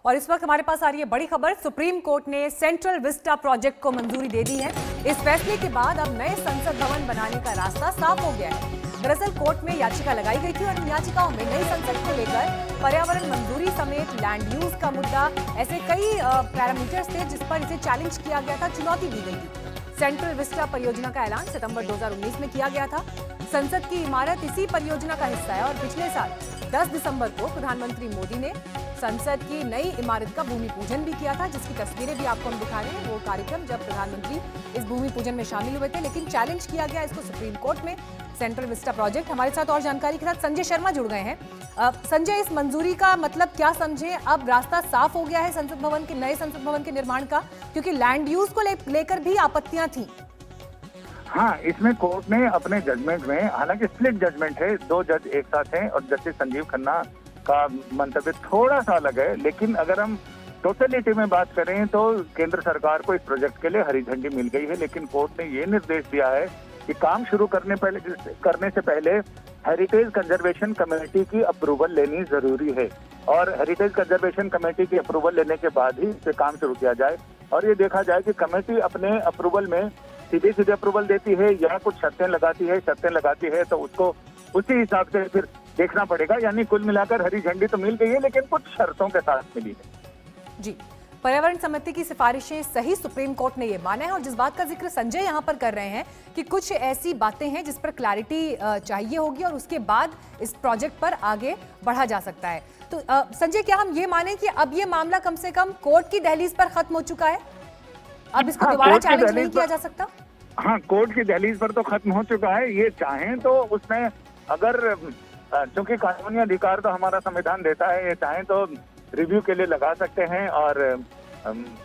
और इस वक्त हमारे पास आ रही है बड़ी खबर। सुप्रीम कोर्ट ने सेंट्रल विस्टा प्रोजेक्ट को मंजूरी दे दी है। इस फैसले के बाद अब नए संसद भवन बनाने का रास्ता साफ हो गया है। दरअसल कोर्ट में याचिका लगाई गई थी और इन याचिकाओं में नई संसद को लेकर पर्यावरण मंजूरी समेत लैंड यूज का मुद्दा, ऐसे कई पैरामीटर्स थे जिस पर इसे चैलेंज किया गया था, चुनौती दी गई थी। सेंट्रल विस्टा परियोजना का ऐलान सितंबर 2019 में किया गया था। संसद की इमारत इसी परियोजना का हिस्सा है और पिछले साल 10 दिसंबर को प्रधानमंत्री मोदी ने संसद की नई इमारत का भूमि पूजन भी किया था, जिसकी तस्वीरें भी आपको हम दिखा रहे हैं। वो कार्यक्रम जब प्रधानमंत्री इस भूमि पूजन में शामिल हुए थे, लेकिन चैलेंज किया गया इसको सुप्रीम कोर्ट में, सेंट्रल विस्टा प्रोजेक्ट। हमारे साथ और जानकारी के साथ संजय शर्मा जुड़ गए हैं। संजय, इस मंजूरी का मतलब क्या समझे? अब रास्ता साफ हो गया है संसद भवन के, नए संसद भवन के निर्माण का, क्योंकि लैंड यूज को लेकर भी आपत्तियां थी। हाँ, इसमें कोर्ट ने अपने जजमेंट में, हालांकि स्प्लिट जजमेंट है, 2 जज एक साथ हैं और जस्टिस संजीव खन्ना का मंतव्य थोड़ा सा अलग है, लेकिन अगर हम टोटलिटी में बात करें तो केंद्र सरकार को इस प्रोजेक्ट के लिए हरी झंडी मिल गई है। लेकिन कोर्ट ने ये निर्देश दिया है कि काम शुरू करने से पहले हेरिटेज कंजर्वेशन कमेटी की अप्रूवल लेनी जरूरी है और हेरिटेज कंजर्वेशन कमेटी की अप्रूवल लेने के बाद ही इस पे काम शुरू किया जाए और ये देखा जाए कि कमेटी अपने अप्रूवल में सीधे अप्रूवल देती है या कुछ शर्तें लगाती है तो उसको उसी हिसाब से फिर देखना पड़ेगा। यानी कुल मिलाकर हरी झंडी तो मिल गई है, लेकिन कुछ शर्तों के साथ मिली है। जी, पर्यावरण समिति की सिफारिशें सही सुप्रीम कोर्ट ने ये माना है और जिस बात का जिक्र संजय यहाँ पर कर रहे हैं कि कुछ ऐसी बातें हैं जिस पर क्लैरिटी चाहिए होगी और उसके बाद इस प्रोजेक्ट पर आगे बढ़ा जा सकता है। तो संजय, क्या हम ये माने कि अब ये मामला कम से कम कोर्ट की दहलीज पर खत्म हो चूका है, अब इसको दोबारा चैलेंज नहीं किया जा सकता? हाँ, कोर्ट की दहलीज पर तो खत्म हो चुका है। ये चाहें तो उसमें, अगर चूंकि कानूनी अधिकार तो हमारा संविधान देता है, ये चाहें तो रिव्यू के लिए लगा सकते हैं और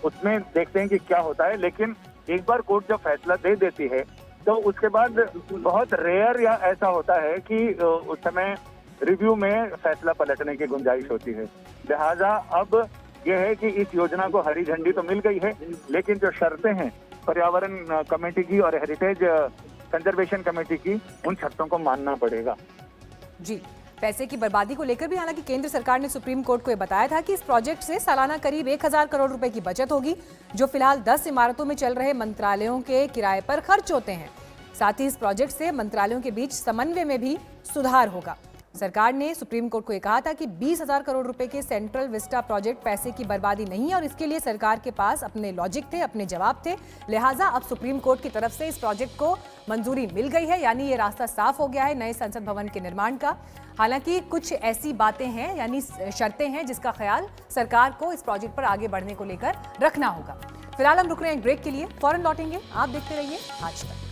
उसमें देखते हैं कि क्या होता है। लेकिन एक बार कोर्ट जब फैसला दे देती है तो उसके बाद बहुत रेयर या ऐसा होता है कि उस समय रिव्यू में फैसला पलटने की गुंजाइश होती है। लिहाजा अब यह है कि इस योजना को हरी झंडी तो मिल गई है, लेकिन जो शर्तें हैं पर्यावरण कमेटी की और हेरिटेज कंजर्वेशन कमेटी की, उन शर्तों को मानना पड़ेगा। जी, पैसे की बर्बादी को लेकर भी हालांकि केंद्र सरकार ने सुप्रीम कोर्ट को यह बताया था कि इस प्रोजेक्ट से सालाना करीब 1000 करोड़ रुपए की बचत होगी, जो फिलहाल 10 इमारतों में चल रहे मंत्रालयों के किराए पर खर्च होते हैं। साथ ही इस प्रोजेक्ट से मंत्रालयों के बीच समन्वय में भी सुधार होगा। सरकार ने सुप्रीम कोर्ट को यह कहा था कि 20,000 करोड़ रुपए के सेंट्रल विस्टा प्रोजेक्ट पैसे की बर्बादी नहीं है और इसके लिए सरकार के पास अपने लॉजिक थे, अपने जवाब थे। लिहाजा अब सुप्रीम कोर्ट की तरफ से इस प्रोजेक्ट को मंजूरी मिल गई है, यानी ये रास्ता साफ हो गया है नए संसद भवन के निर्माण का। हालांकि कुछ ऐसी बातें हैं, यानी शर्तें हैं, जिसका ख्याल सरकार को इस प्रोजेक्ट पर आगे बढ़ने को लेकर रखना होगा। फिलहाल हम रुक रहे हैं ब्रेक के लिए, फौरन लौटेंगे। आप देखते रहिए आज तक।